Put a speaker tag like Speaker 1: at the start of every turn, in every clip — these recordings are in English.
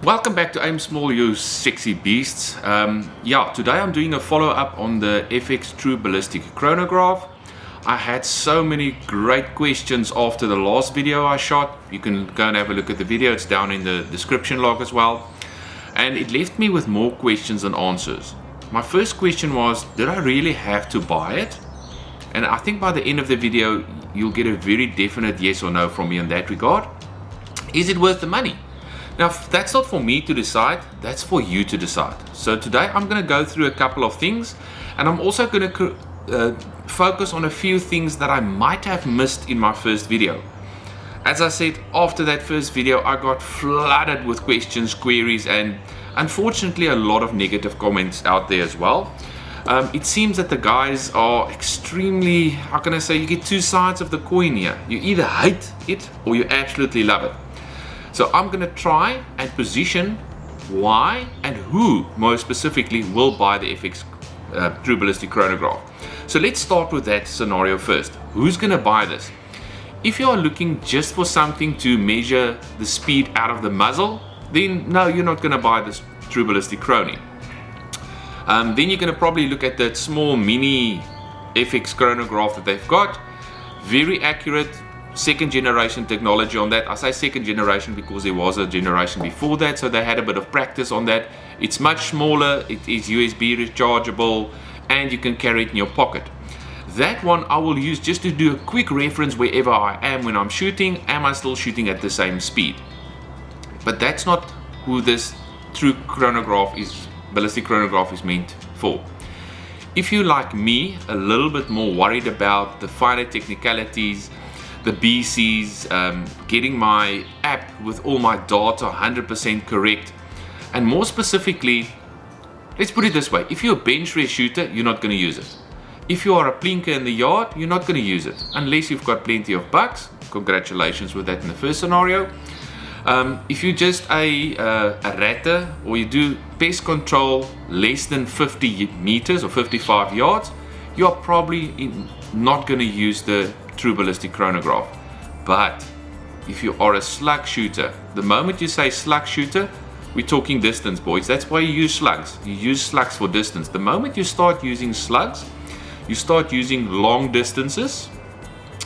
Speaker 1: Welcome back to Aim Small, you sexy beasts. Today I'm doing a follow-up on the FX True Billistic Chronograph. I had so many great questions after the last video I shot. You can go and have a look at the video, it's down in the description log as well. And it left me with more questions than answers. My first question was, did I really have to buy it? And I think by the end of the video, you'll get a very definite yes or no from me in that regard. Is it worth the money? Now, that's not for me to decide, that's for you to decide. So today I'm going to go through a couple of things, and I'm also going to focus on a few things that I might have missed in my first video. As I said, after that first video, I got flooded with questions, queries, and unfortunately a lot of negative comments out there as well. It seems that the guys are extremely, how can I say, you get two sides of the coin here. You either hate it or you absolutely love it. So I'm going to try and position why and who most specifically will buy the FX True Billistic Chronograph. So let's start with that scenario first. Who's going to buy this? If you are looking just for something to measure the speed out of the muzzle, then no, you're not going to buy this True Billistic Chrony. Then you're going to probably look at that small mini FX chronograph that they've got. Very accurate. Second generation technology on that. I say second generation because there was a generation before that, so they had a bit of practice on that. It's much smaller, it is USB rechargeable, and you can carry it in your pocket. That one I will use just to do a quick reference wherever I am when I'm shooting. Am I still shooting at the same speed? But that's not who this true chronograph is, ballistic chronograph is meant for. If you, like me, a little bit more worried about the finer technicalities, the BCs, getting my app with all my data 100% correct, and more specifically, let's put it this way, if you're a bench race shooter, you're not going to use it. If you are a plinker in the yard, you're not going to use it unless you've got plenty of bucks. Congratulations with that in the first scenario. If you're just a ratter, or you do pest control less than 50 meters or 55 yards, you're probably not going to use the True Billistic Chronograph. But if you are a slug shooter, the moment you say slug shooter, we're talking distance, boys. That's why you use slugs. You use slugs for distance. The moment you start using slugs, you start using long distances,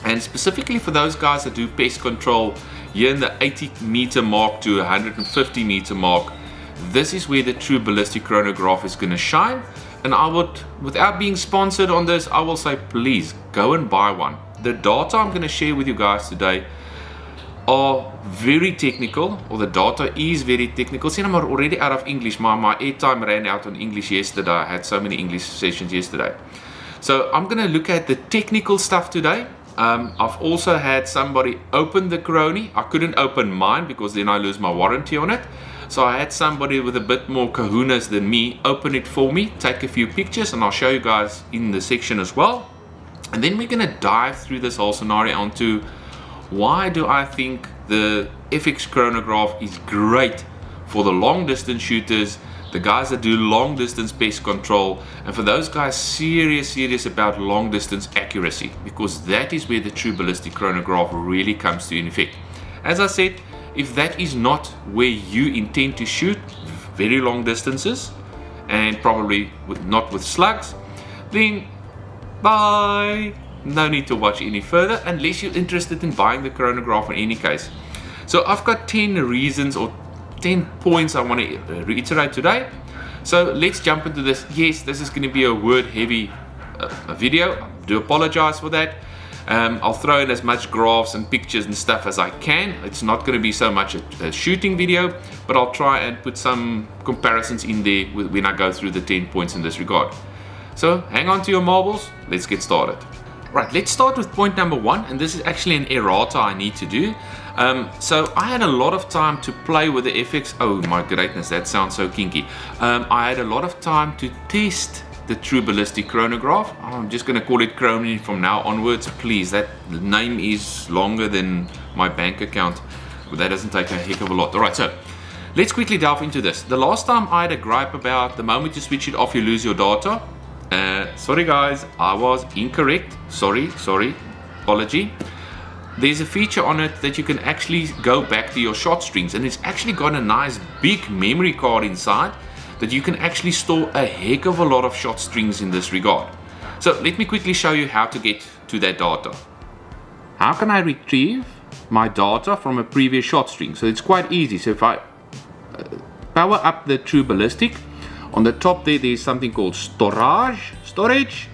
Speaker 1: and specifically for those guys that do pest control here in the 80 meter mark to 150 meter mark, this is where the True Billistic Chronograph is going to shine. And I would, without being sponsored on this, I will say please go and buy one. The data I'm going to share with you guys today are very technical, or the data is very technical. See, I'm already out of English. My airtime ran out on English yesterday. I had so many English sessions yesterday. So I'm going to look at the technical stuff today. I've also had somebody open the Chrony. I couldn't open mine because then I lose my warranty on it. So I had somebody with a bit more kahunas than me open it for me, take a few pictures, and I'll show you guys in the section as well. And then we're going to dive through this whole scenario onto why do I think the FX chronograph is great for the long distance shooters, the guys that do long distance pest control, and for those guys serious about long distance accuracy, because that is where the True Billistic Chronograph really comes to in effect. As I said, if that is not where you intend to shoot very long distances, and probably not with slugs, then bye. No need to watch any further unless you're interested in buying the chronograph in any case. So I've got 10 reasons or 10 points I want to reiterate today. So let's jump into this. Yes, this is going to be a word heavy video. I do apologize for that. I'll throw in as much graphs and pictures and stuff as I can. It's not going to be so much a shooting video, but I'll try and put some comparisons in there when I go through the 10 points in this regard. So hang on to your marbles, let's get started. Right, let's start with point number one, and this is actually an errata I need to do. So I had a lot of time to play with the FX. Oh my greatness, that sounds so kinky. I had a lot of time to test the True Billistic Chronograph. I'm just going to call it Chrony from now onwards. Please, that name is longer than my bank account, but that doesn't take a heck of a lot. Alright, so let's quickly delve into this. The last time I had a gripe about the moment you switch it off, you lose your data. Sorry guys, I was incorrect. Sorry, apology. there's a feature on it that you can actually go back to your shot strings, and it's actually got a nice big memory card inside that you can actually store a heck of a lot of shot strings in this regard. So let me quickly show you how to get to that data. How can I retrieve my data from a previous shot string? So it's quite easy. So if I power up the True Billistic, on the top there's something called storage,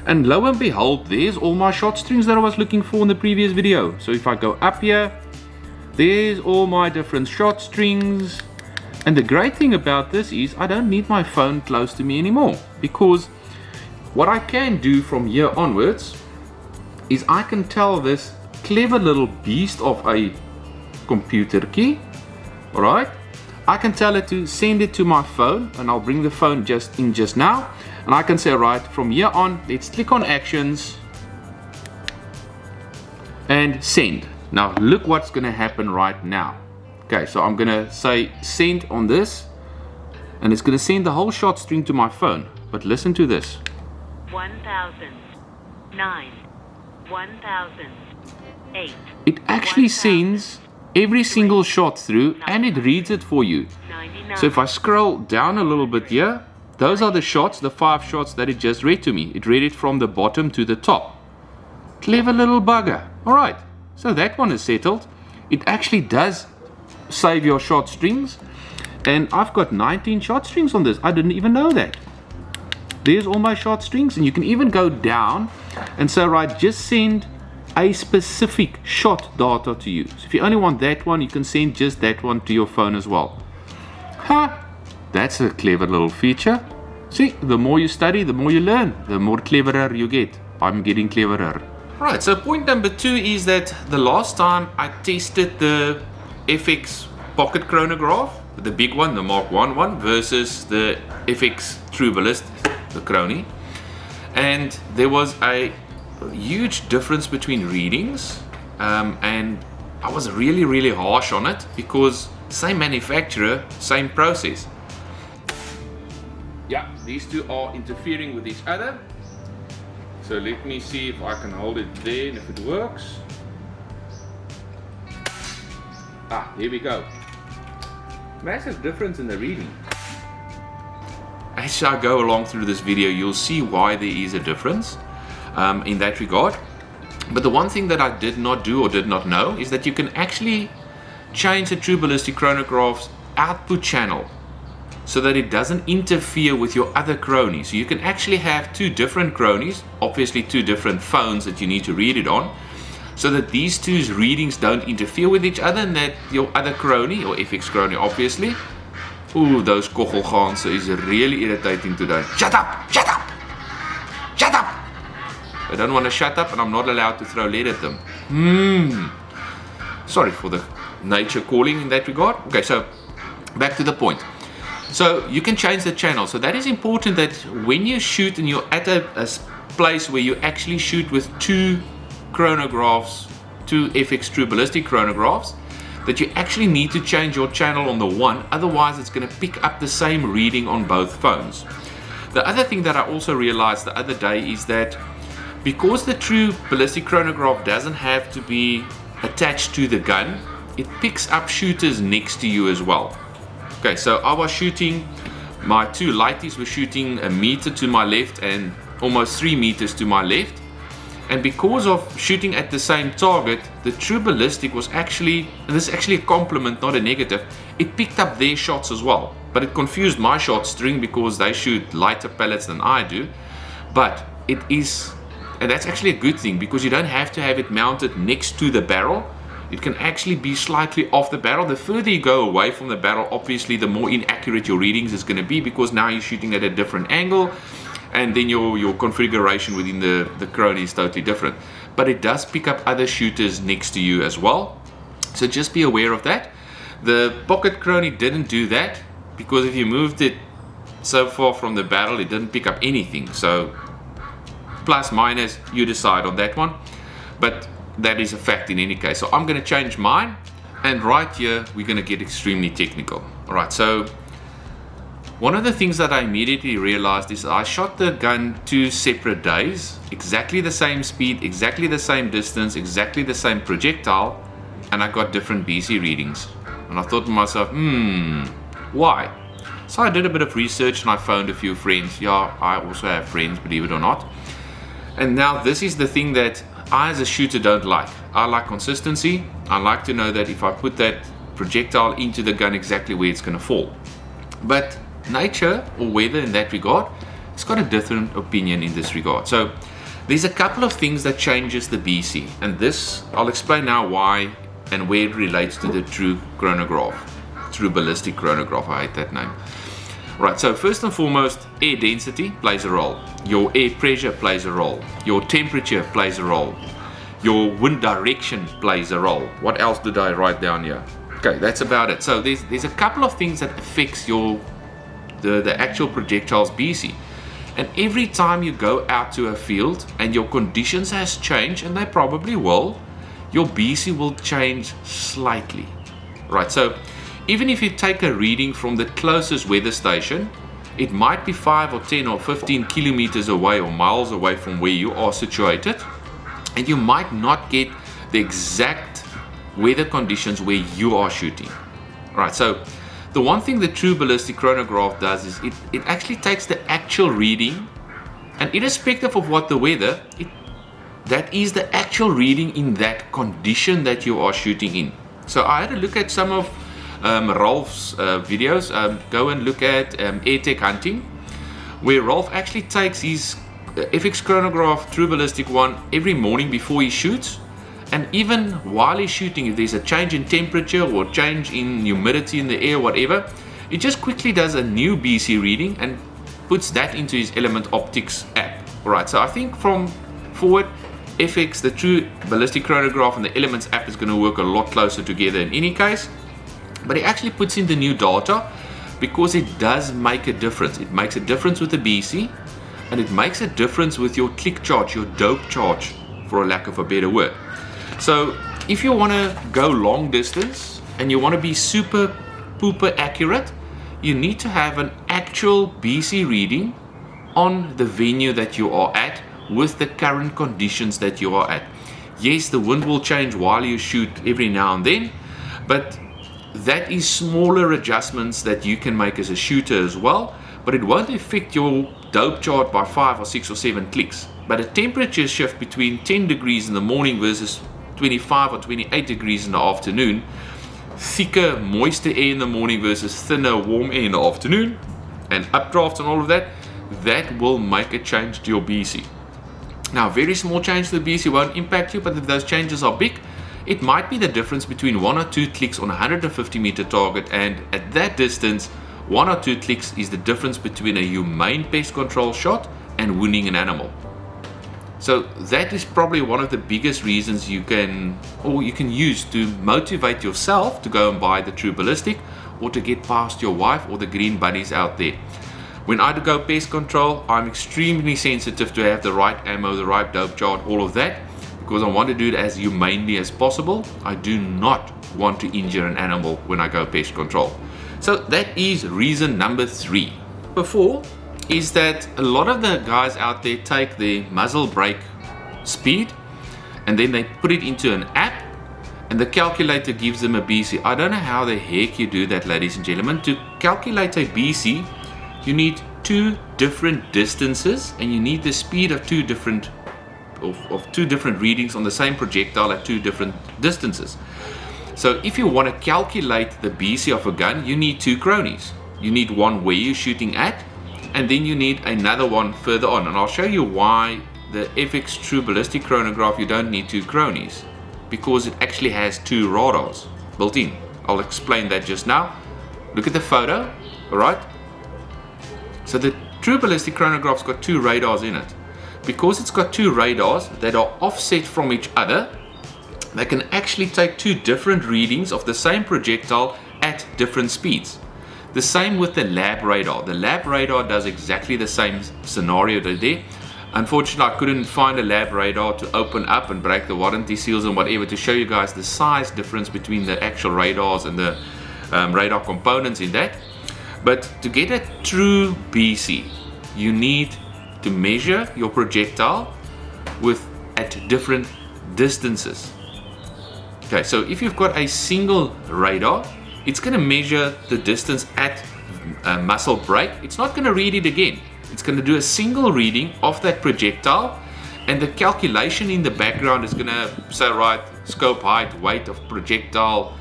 Speaker 1: and lo and behold, there's all my shot strings that I was looking for in the previous video. So if I go up here, there's all my different shot strings. And the great thing about this is I don't need my phone close to me anymore, because what I can do from here onwards is I can tell this clever little beast of a computer key, alright, I can tell it to send it to my phone, and I'll bring the phone just now, and I can say, right, from here on, let's click on actions and send. Now look what's going to happen right now. Okay, so I'm going to say send on this, and it's going to send the whole shot string to my phone. But listen to this. 1009, 1008. It actually sends every single shot through, and it reads it for you. So if I scroll down a little bit here, those are the shots, the 5 shots that it just read to me. It read it from the bottom to the top. Clever little bugger. Alright, so that one is settled. It actually does save your shot strings, and I've got 19 shot strings on this. I didn't even know that. There's all my shot strings, and you can even go down and say, right, just send a specific shot data to you. So if you only want that one, you can send just that one to your phone as well. That's a clever little feature. See, the more you study, the more you learn, the more cleverer you get. I'm getting cleverer. Right, so point number 2 is that the last time I tested the FX Pocket Chronograph, the big one, the Mark 1 one, versus the FX True Billistic, the Chrony, and there was a huge difference between readings, and I was really harsh on it, because same manufacturer, same process. Yeah, these two are interfering with each other. So let me see if I can hold it there and if it works. Here we go. Massive difference in the reading. As I go along through this video, you'll see why there is a difference in that regard. But the one thing that I did not do or did not know is that you can actually change the True Billistic Chronograph's output channel so that it doesn't interfere with your other Chronies. So you can actually have 2 different Chronies, obviously 2 different phones that you need to read it on, so that these 2's readings don't interfere with each other, and that your other Chrony, or FX Chrony obviously, ooh, those kochelganse is really irritating today. Shut up! Shut up! Shut up! I don't want to shut up, and I'm not allowed to throw lead at them. Sorry for the nature calling in that regard. Okay, so back to the point. So you can change the channel. So that is important, that when you shoot and you're at a place where you actually shoot with 2 chronographs, 2 FX True Billistic chronographs, that you actually need to change your channel on the one, otherwise it's going to pick up the same reading on both phones. The other thing that I also realized the other day is that because the True Billistic chronograph doesn't have to be attached to the gun, it picks up shooters next to you as well. Okay, so I was shooting, my 2 lighties were shooting a meter to my left and almost 3 meters to my left. And because of shooting at the same target, the True Billistic was actually, and this is actually a compliment, not a negative, it picked up their shots as well. But it confused my shot string because they shoot lighter pellets than I do. But it is, and that's actually a good thing, because you don't have to have it mounted next to the barrel. It can actually be slightly off the barrel. The further you go away from the barrel, obviously the more inaccurate your readings is going to be, because now you're shooting at a different angle, and then your configuration within the Chrony is totally different. But it does pick up other shooters next to you as well, so just be aware of that. The Pocket Chrony didn't do that, because if you moved it so far from the barrel, it didn't pick up anything. So plus minus, you decide on that one, but that is a fact in any case. So I'm going to change mine, and right here we're going to get extremely technical. Alright, so One of the things that I immediately realized is I shot the gun 2 separate days, exactly the same speed, exactly the same distance, exactly the same projectile, and I got different BC readings. And I thought to myself, why? So I did a bit of research and I phoned a few friends. Yeah, I also have friends, believe it or not. And now this is the thing that I as a shooter don't like. I like consistency. I like to know that if I put that projectile into the gun, exactly where it's going to fall. But nature or weather in that regard, it's got a different opinion in this regard. So there's a couple of things that changes the BC, and this I'll explain now why and where it relates to the true chronograph, true ballistic chronograph. I hate that name. Right, so first and foremost, air density plays a role. Your air pressure plays a role. Your temperature plays a role. Your wind direction plays a role. What else did I write down here? Okay, that's about it. So there's a couple of things that affects the actual projectile's BC. And every time you go out to a field and your conditions has changed, and they probably will, your BC will change slightly. Right, so even if you take a reading from the closest weather station, it might be 5 or 10 or 15 kilometers away or miles away from where you are situated, and you might not get the exact weather conditions where you are shooting. Right, so the one thing the true ballistic chronograph does is it actually takes the actual reading, and irrespective of what the weather, that is the actual reading in that condition that you are shooting in. So I had a look at some of Rolf's videos. Go and look at Air Tech Hunting, where Rolf actually takes his FX chronograph true ballistic one every morning before he shoots, and even while he's shooting, if there's a change in temperature or change in humidity in the air, whatever, it just quickly does a new BC reading and puts that into his Element Optics app. Right, so I think from forward, FX, the true ballistic chronograph, and the Elements app is going to work a lot closer together in any case. But it actually puts in the new data because it does make a difference. It makes a difference with the BC, and it makes a difference with your click charge, your dope charge, for a lack of a better word. So if you want to go long distance and you want to be super pooper accurate, you need to have an actual BC reading on the venue that you are at with the current conditions that you are at. Yes, the wind will change while you shoot every now and then, but that is smaller adjustments that you can make as a shooter as well, but it won't affect your dope chart by 5 or 6 or 7 clicks. But a temperature shift between 10 degrees in the morning versus 25 or 28 degrees in the afternoon, thicker, moister air in the morning versus thinner, warm air in the afternoon, and updrafts and all of that, that will make a change to your BC. Now, very small change to the BC won't impact you, but if those changes are big, it might be the difference between 1 or 2 clicks on a 150 meter target, and at that distance, 1 or 2 clicks is the difference between a humane pest control shot and wounding an animal. So that is probably one of the biggest reasons you can use to motivate yourself to go and buy the true ballistic, or to get past your wife or the green bunnies out there. When I go pest control, I'm extremely sensitive to have the right ammo, the right dope chart, all of that, because I want to do it as humanely as possible. I do not want to injure an animal when I go pest control. So that is reason number 3. Number 4 is that a lot of the guys out there take the muzzle brake speed and then they put it into an app, and the calculator gives them a BC. I don't know how the heck you do that, ladies and gentlemen. To calculate a BC, you need 2 different distances, and you need the speed of 2 different readings on the same projectile at 2 different distances. So if you want to calculate the BC of a gun, you need 2 Chronies. You need one where you're shooting at, and then you need another one further on. And I'll show you why the FX True Ballistic Chronograph, you don't need 2 Chronies, because it actually has 2 radars built in. I'll explain that just now. Look at the photo, alright? So the True Ballistic Chronograph's got 2 radars in it. Because it's got 2 radars that are offset from each other, they can actually take 2 different readings of the same projectile at different speeds. The same with the lab radar. The lab radar does exactly the same scenario there. Unfortunately, I couldn't find a lab radar to open up and break the warranty seals and whatever to show you guys the size difference between the actual radars and the radar components in that. But to get a true BC, you need to measure your projectile at different distances. Okay, so if you've got a single radar, it's going to measure the distance at a muzzle brake. It's not going to read it again. It's going to do a single reading of that projectile, and the calculation in the background is going to say, right, scope height, weight of projectile,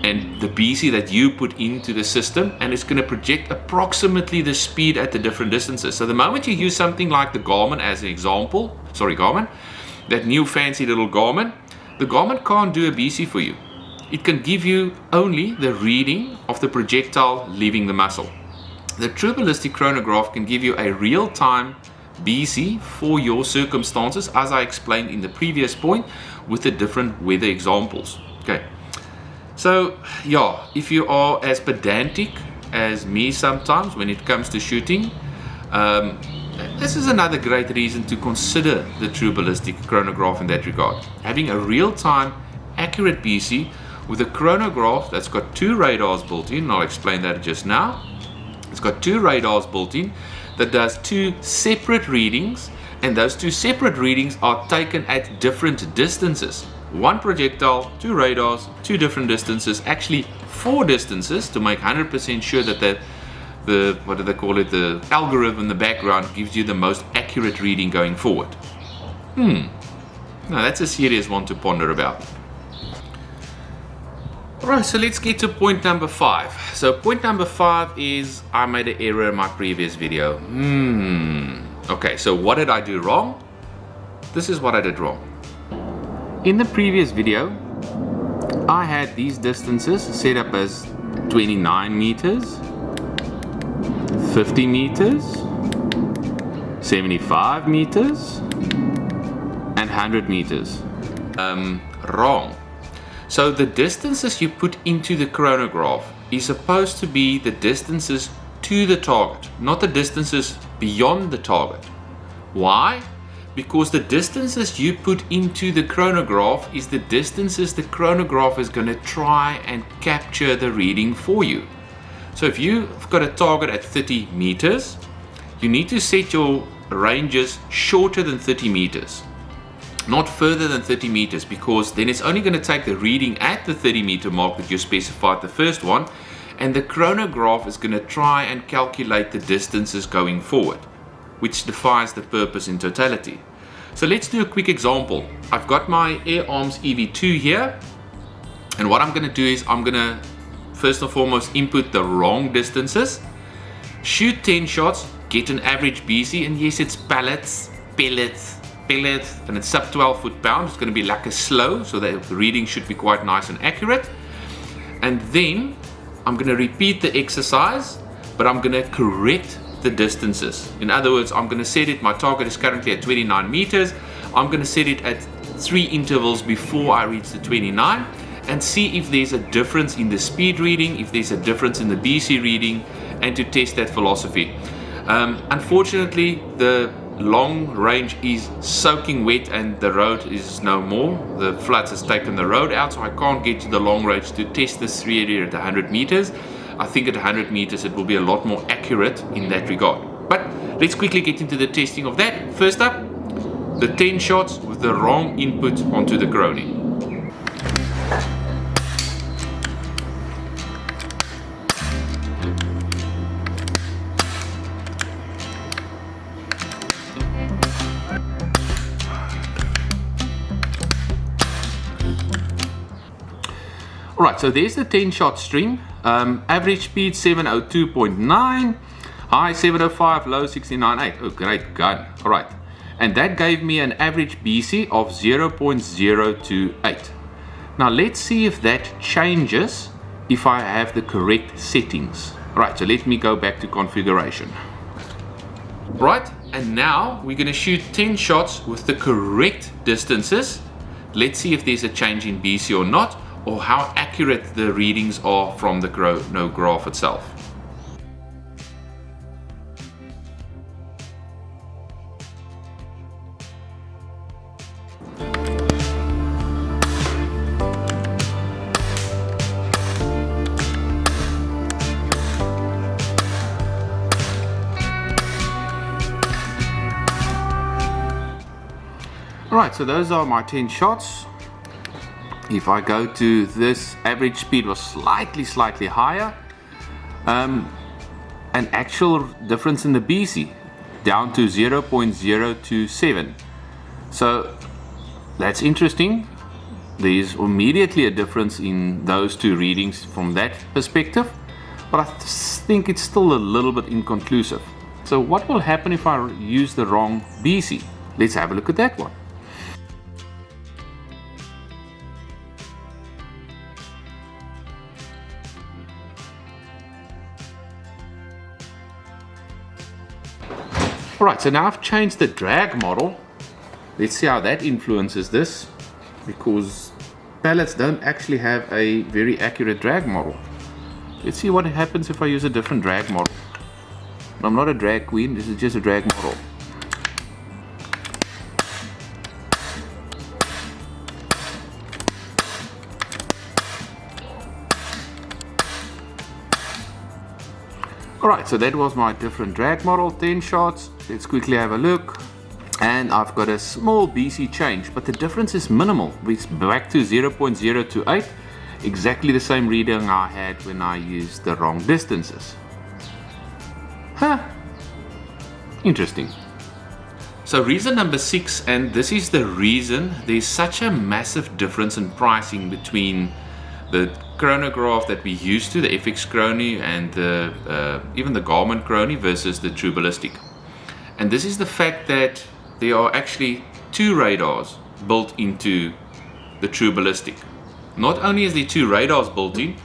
Speaker 1: and the BC that you put into the system, and it's going to project approximately the speed at the different distances. So the moment you use something like the Garmin as an example, Garmin, that new fancy little Garmin, the Garmin can't do a BC for you. It can give you only the reading of the projectile leaving the muzzle. The True Billistic Chronograph can give you a real-time BC for your circumstances, as I explained in the previous point with the different weather examples. Okay, so yeah, if you are as pedantic as me sometimes when it comes to shooting, this is another great reason to consider the True Billistic Chronograph in that regard. Having a real-time accurate BC with a chronograph that's got two radars built in, I'll explain that just now. It's got two radars built in that does two separate readings, and those two separate readings are taken at different distances. One projectile, two radars, two different distances, actually four distances, to make 100% sure that the what do they call it, the algorithm in the background gives you the most accurate reading going forward. Now that's a serious one to ponder about. Alright, so let's get to point number 5. So point number 5 is I made an error in my previous video. Okay, so what did I do wrong? This is what I did wrong. In the previous video, I had these distances set up as 29 meters, 50 meters, 75 meters, and 100 meters. Wrong. So the distances you put into the chronograph is supposed to be the distances to the target, not the distances beyond the target. Why? Because the distances you put into the chronograph is the distances the chronograph is going to try and capture the reading for you. So if you've got a target at 30 meters, you need to set your ranges shorter than 30 meters. Not further than 30 meters, because then it's only going to take the reading at the 30 meter mark that you specified, the first one, and the chronograph is going to try and calculate the distances going forward, which defies the purpose in totality. So let's do a quick example. I've got my Air Arms EV2 here, and what I'm going to do is I'm going to first and foremost input the wrong distances, shoot 10 shots, get an average BC, and yes, it's pellets, and it's sub 12 foot-pound. It's going to be like a slow, so that the reading should be quite nice and accurate. And then I'm going to repeat the exercise, but I'm going to correct the distances. In other words, I'm going to set it, my target is currently at 29 meters. I'm going to set it at 3 intervals before I reach the 29 and see if there's a difference in the speed reading, if there's a difference in the BC reading, and to test that philosophy. Unfortunately, the long range is soaking wet and the road is no more. The floods has taken the road out, so I can't get to the long range to test this really at 100 meters. I think at 100 meters it will be a lot more accurate in that regard. But let's quickly get into the testing of that. First up, the 10 shots with the wrong input onto the Chrony. Alright, so there's the 10 shot string. Average speed 702.9, high 705, low 69.8. Oh, great gun. Alright, and that gave me an average BC of 0.028. Now let's see if that changes if I have the correct settings. Alright, so let me go back to configuration. Right, and now we're going to shoot 10 shots with the correct distances. Let's see if there's a change in BC or not, or how accurate the readings are from the chronograph itself. Alright, so those are my 10 shots. If I go to this, average speed was slightly higher. An actual difference in the BC down to 0.027. So that's interesting. There's immediately a difference in those two readings from that perspective, but I think it's still a little bit inconclusive. So what will happen if I use the wrong BC? Let's have a look at that one. Alright, so now I've changed the drag model. Let's see how that influences this, because pallets don't actually have a very accurate drag model. Let's see what happens if I use a different drag model. I'm not a drag queen, this is just a drag model. Alright, so that was my different drag model, 10 shots. Let's quickly have a look. And I've got a small BC change, but the difference is minimal. It's back to 0.028, exactly the same reading I had when I used the wrong distances. Huh, interesting. So reason number 6, and this is the reason there's such a massive difference in pricing between the chronograph that we used to, the FX Chrony, and even the Garmin Chrony versus the True Billistic. And this is the fact that there are actually 2 radars built into the True Billistic. Not only is there 2 radars built in,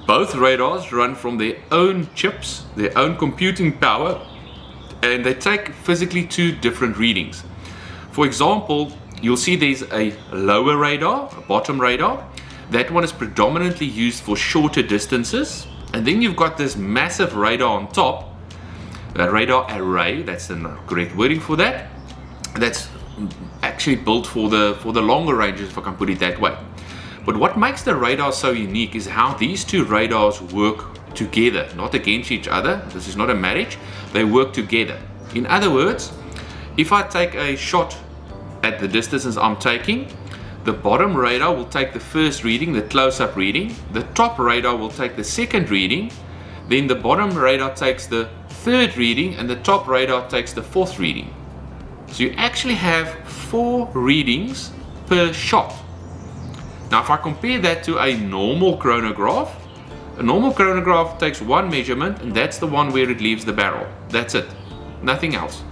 Speaker 1: both radars run from their own chips, their own computing power, and they take physically 2 different readings. For example, you'll see there's a lower radar, a bottom radar. That one is predominantly used for shorter distances, and then you've got this massive radar on top, a radar array, that's the correct wording for that, that's actually built for the longer ranges, if I can put it that way. But what makes the radar so unique is how these 2 radars work together, not against each other. This is not a marriage, they work together. In other words, if I take a shot at the distances I'm taking, the bottom radar will take the first reading, the close-up reading. The top radar will take the second reading. Then the bottom radar takes the third reading, and the top radar takes the fourth reading. So you actually have 4 readings per shot. Now if I compare that to a normal chronograph, a normal chronograph takes 1 measurement, and that's the one where it leaves the barrel. That's it, nothing else.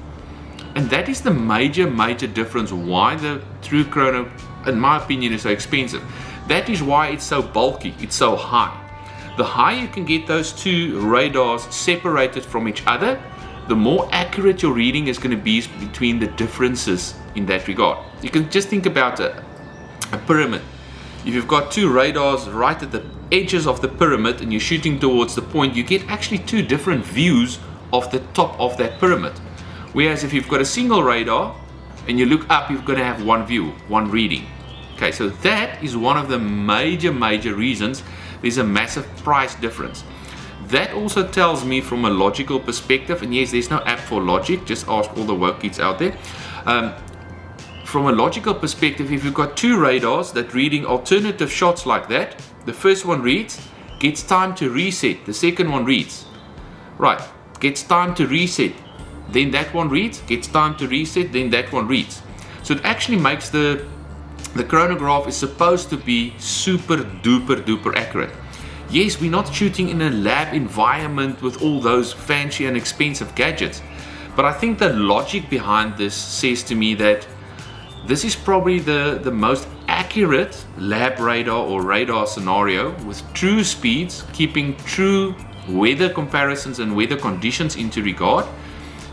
Speaker 1: And that is the major difference why the true chrono, in my opinion, is so expensive. That is why it's so bulky, it's so high. The higher you can get those 2 radars separated from each other, the more accurate your reading is going to be between the differences in that regard. You can just think about a pyramid. If you've got 2 radars right at the edges of the pyramid and you're shooting towards the point, you get actually 2 different views of the top of that pyramid. Whereas if you've got a single radar and you look up, you're going to have 1 view, 1 reading. Okay, so that is one of the major reasons there's a massive price difference. That also tells me from a logical perspective, and yes, there's no app for logic, just ask all the woke kids out there. From a logical perspective, if you've got 2 radars that reading alternative shots like that, the first one reads, gets time to reset, the second one reads. Right, gets time to reset, then that one reads, gets time to reset, then that one reads. So it actually makes the chronograph is supposed to be super duper accurate. Yes, we're not shooting in a lab environment with all those fancy and expensive gadgets, but I think the logic behind this says to me that this is probably the most accurate lab radar or radar scenario with true speeds, keeping true weather comparisons and weather conditions into regard,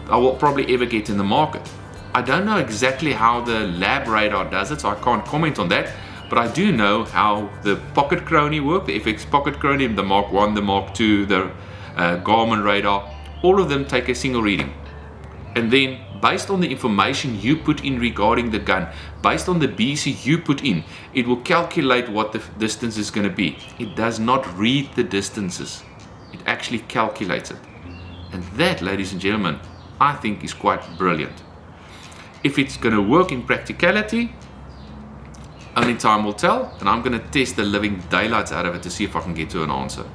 Speaker 1: I will probably ever get in the market. I don't know exactly how the lab radar does it, so I can't comment on that, but I do know how the Pocket Chrony work, the FX Pocket Chrony, the Mark 1, the Mark 2, the Garmin radar, all of them take a single reading. And then based on the information you put in regarding the gun, based on the BC you put in, it will calculate what the distance is going to be. It does not read the distances, it actually calculates it. And that, ladies and gentlemen, I think is quite brilliant. If it's going to work in practicality, only time will tell, and I'm going to test the living daylights out of it to see if I can get to an answer.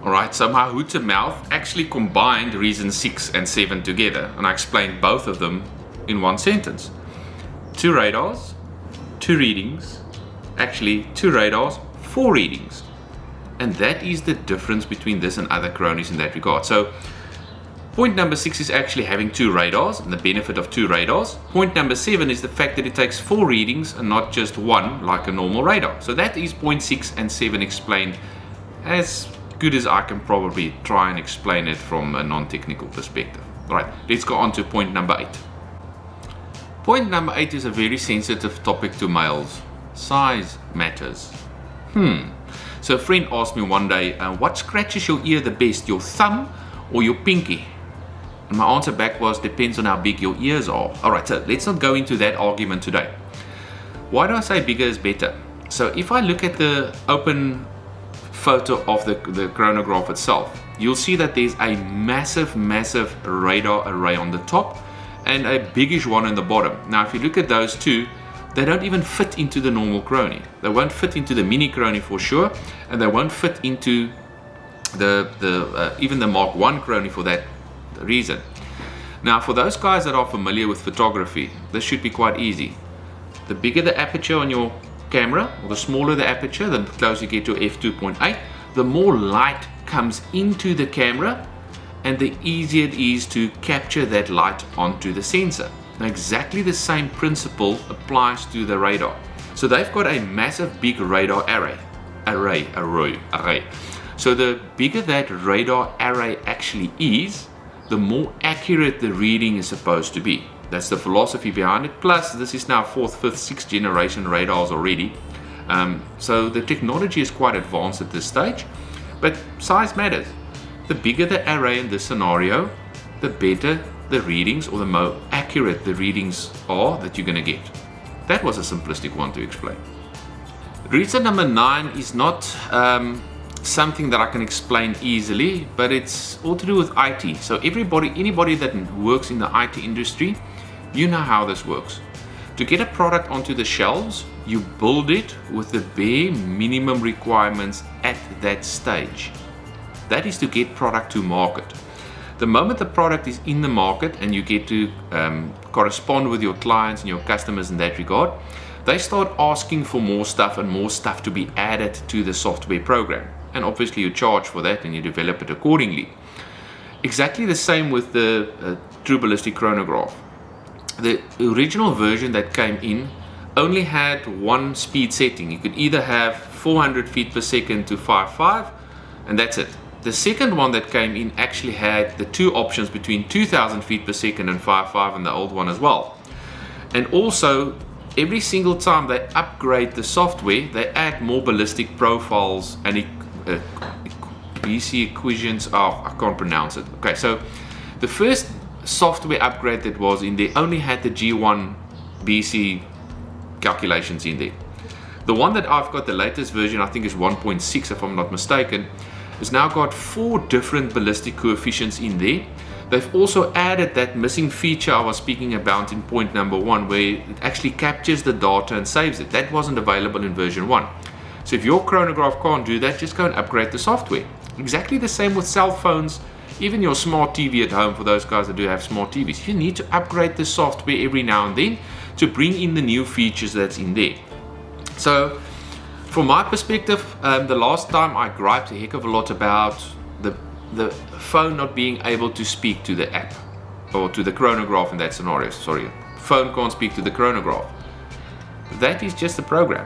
Speaker 1: Alright, so my hood to mouth actually combined reason 6 and 7 together, and I explained both of them in one sentence. 2 radars, 2 readings, actually 2 radars, 4 readings. And that is the difference between this and other Chronies in that regard. So point number 6 is actually having 2 radars and the benefit of 2 radars. Point number 7 is the fact that it takes 4 readings and not just 1 like a normal radar. So that is point 6 and 7 explained as good as I can probably try and explain it from a non-technical perspective. Right, let's go on to point number 8. Point number 8 is a very sensitive topic to males. Size matters. So a friend asked me one day, what scratches your ear the best, your thumb or your pinky? And my answer back was, depends on how big your ears are. Alright, so let's not go into that argument today. Why do I say bigger is better? So if I look at the open photo of the chronograph itself, you'll see that there's a massive radar array on the top and a biggish one on the bottom. Now if you look at those two, they don't even fit into the normal Chrony. They won't fit into the mini Chrony for sure, and they won't fit into even the Mark 1 Chrony for that reason. Now for those guys that are familiar with photography, this should be quite easy. The bigger the aperture on your camera, or the smaller the aperture, the closer you get to f2.8, the more light comes into the camera and the easier it is to capture that light onto the sensor. Now exactly the same principle applies to the radar. So they've got a massive big radar array. So the bigger that radar array actually is, the more accurate the reading is supposed to be. That's the philosophy behind it. Plus this is now 4th, 5th, 6th generation radars already. So the technology is quite advanced at this stage, but size matters. The bigger the array in this scenario, the better the readings, or the more accurate the readings are that you're going to get. That was a simplistic one to explain. Reason number 9 is not something that I can explain easily, but it's all to do with IT. So anybody that works in the IT industry, you know how this works. To get a product onto the shelves, you build it with the bare minimum requirements at that stage. That is to get product to market. The moment the product is in the market and you get to correspond with your clients and your customers in that regard, they start asking for more stuff and more stuff to be added to the software program. And obviously you charge for that and you develop it accordingly. Exactly the same with the True Billistic Chronograph. The original version that came in only had one speed setting. You could either have 400 feet per second to 5.5, and that's it. The second one that came in actually had the two options between 2000 feet per second and 5.5, and the old one as well. And also, every single time they upgrade the software, they add more ballistic profiles and BC equations. I can't pronounce it. Okay, so the first software upgrade that was in there only had the G1 BC calculations in there. The one that I've got, the latest version, I think is 1.6 if I'm not mistaken, has now got 4 different ballistic coefficients in there. They've also added that missing feature I was speaking about in point number 1, where it actually captures the data and saves it. That wasn't available in version 1. So if your chronograph can't do that, just go and upgrade the software. Exactly the same with cell phones, even your smart TV at home. For those guys that do have smart TVs, you need to upgrade the software every now and then to bring in the new features that's in there. So from my perspective, the last time I griped a heck of a lot about the phone not being able to speak to the app or to the chronograph in that scenario. Sorry, phone can't speak to the chronograph. That is just a program.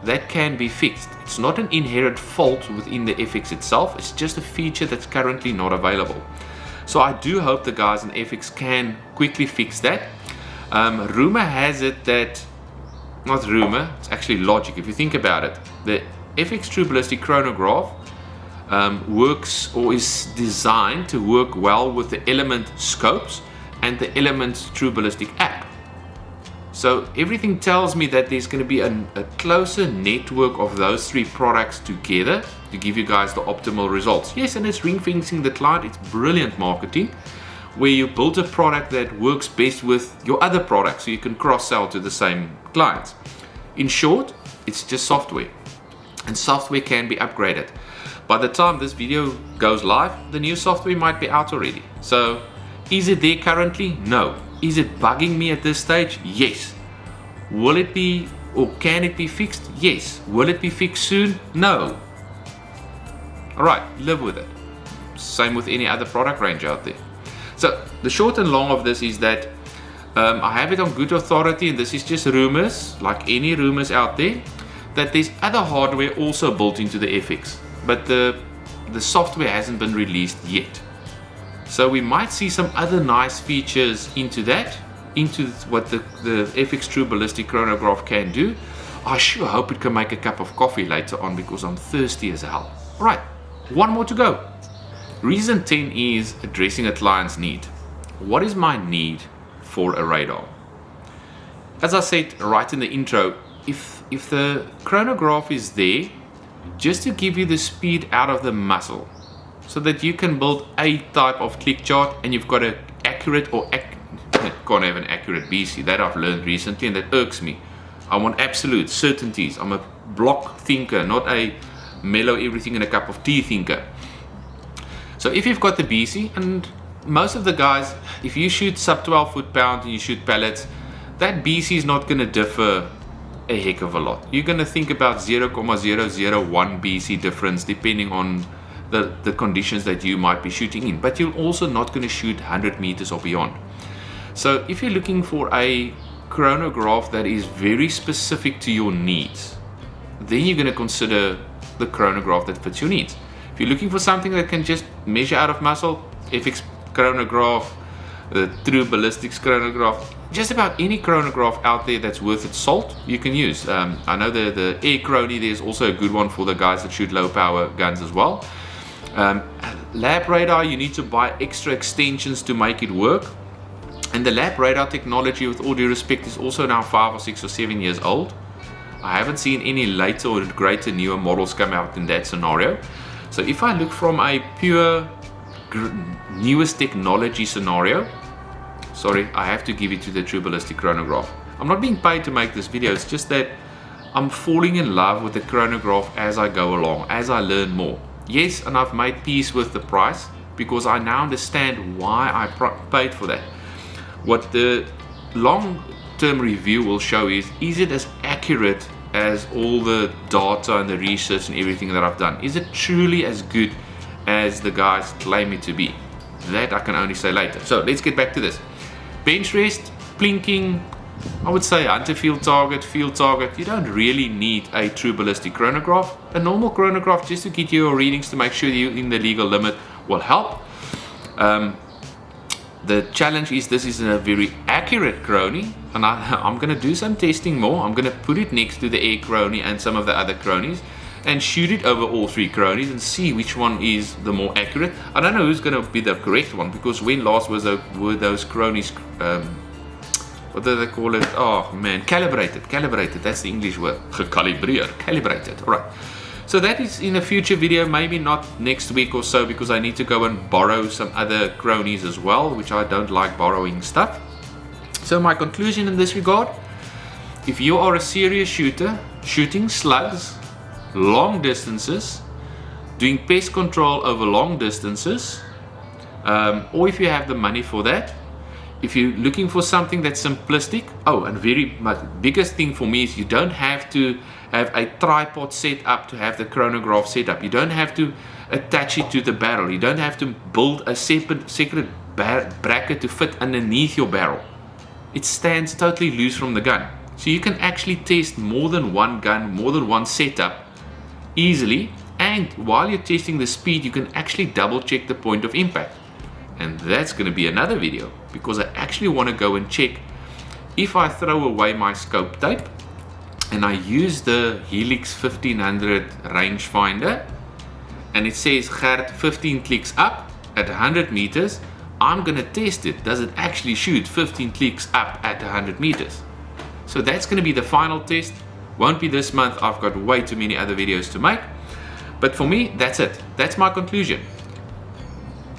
Speaker 1: That can be fixed. It's not an inherent fault within the FX itself. It's just a feature that's currently not available. So I do hope the guys in FX can quickly fix that. Rumor has it that, not rumor, it's actually logic. If you think about it, the FX True Billistic Chronograph works, or is designed to work well with the Element scopes and the Element True Billistic app. So everything tells me that there's going to be a closer network of those 3 products together to give you guys the optimal results. Yes, and it's ring fencing the client. It's brilliant marketing. where you build a product that works best with your other products so you can cross-sell to the same clients. In short, it's just software, and software can be upgraded. By the time this video goes live, the new software might be out already. So is it there currently? No. Is it bugging me at this stage? Yes. Will it be, or can it be fixed? Yes. Will it be fixed soon? No. Alright, live with it. Same with any other product range out there. So the short and long of this is that I have it on good authority, and this is just rumors, like any rumors out there, that there's other hardware also built into the FX, but the software hasn't been released yet. So we might see some other nice features into that, into what the FX True Billistic Chronograph can do. I sure hope it can make a cup of coffee later on, because I'm thirsty as hell. Alright, one more to go. Reason 10 is addressing a client's need. What is my need for a radar? As I said right in the intro, if the chronograph is there just to give you the speed out of the muscle, so that you can build a type of click chart and you've got an accurate or can't have an accurate BC. That I've learned recently, and that irks me. I want absolute certainties. I'm a block thinker, not a mellow everything in a cup of tea thinker. So if you've got the BC, and most of the guys, if you shoot sub 12 foot-pound and you shoot pellets, that BC is not going to differ a heck of a lot. You're going to think about 0.001 BC difference depending on the conditions that you might be shooting in, but you're also not going to shoot 100 meters or beyond. So if you're looking for a chronograph that is very specific to your needs, then you're going to consider the chronograph that fits your needs. If you're looking for something that can just measure out of muscle, FX chronograph, the True Billistic chronograph, just about any chronograph out there that's worth its salt, you can use. I know the Air Chrony, there's also a good one for the guys that shoot low power guns as well. Lab radar, you need to buy extra extensions to make it work. And the lab radar technology, with all due respect, is also now 5 or 6 or 7 years old. I haven't seen any later or greater newer models come out in that scenario. So if I look from a pure newest technology scenario, sorry, I have to give it to the True Billistic chronograph. I'm not being paid to make this video, it's just that I'm falling in love with the chronograph as I go along, as I learn more. Yes, and I've made peace with the price, because I now understand why I paid for that. What the long-term review will show is it as accurate as all the data and the research and everything that I've done? Is it truly as good as the guys claim it to be? That I can only say later. So let's get back to this. Bench rest, plinking, I would say hunter field target, you don't really need a True Billistic chronograph. A normal chronograph just to get your readings to make sure you're in the legal limit will help. The challenge is this is a very accurate Chrony, and I'm going to do some testing more. I'm going to put it next to the Air Chrony and some of the other Chronies and shoot it over all 3 Chronies and see which one is the more accurate. I don't know who's going to be the correct one, because when last were those Chronies, what do they call it? Oh man, calibrated, that's the English word. Calibrated, alright. So that is in a future video, maybe not next week or so, because I need to go and borrow some other Chronies as well, which I don't like borrowing stuff. So my conclusion in this regard, if you are a serious shooter, shooting slugs, long distances, doing pest control over long distances, or if you have the money for that, if you're looking for something that's simplistic, and very much biggest thing for me is you don't have to have a tripod set up to have the chronograph set up. You don't have to attach it to the barrel. You don't have to build a separate bracket to fit underneath your barrel. It stands totally loose from the gun. So you can actually test more than one gun, more than one setup easily. And while you're testing the speed, you can actually double check the point of impact. And that's going to be another video, because I actually want to go and check if I throw away my scope tape and I use the Helix 1500 rangefinder and it says Gert 15 clicks up at 100 meters, I'm going to test it. Does it actually shoot 15 clicks up at 100 meters? So that's going to be the final test. Won't be this month. I've got way too many other videos to make. But for me, that's it. That's my conclusion.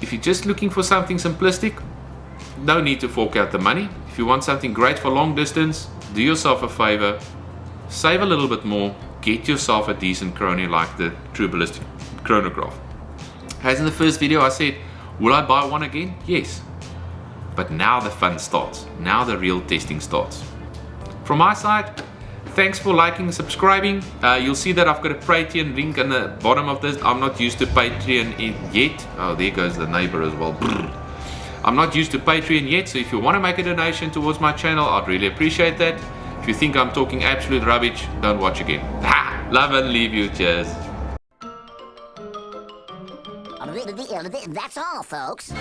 Speaker 1: If you're just looking for something simplistic, no need to fork out the money. If you want something great for long distance, do yourself a favor, save a little bit more, get yourself a decent Chrony like the True Billistic Chronograph. As in the first video I said, will I buy one again? Yes. But now the fun starts. Now the real testing starts. From my side, thanks for liking and subscribing. You'll see that I've got a Patreon link on the bottom of this. I'm not used to Patreon yet. Oh, there goes the neighbor as well. I'm not used to Patreon yet, so if you want to make a donation towards my channel, I'd really appreciate that. If you think I'm talking absolute rubbish, don't watch again. Ha! Love and leave you. Cheers.
Speaker 2: That's all, folks.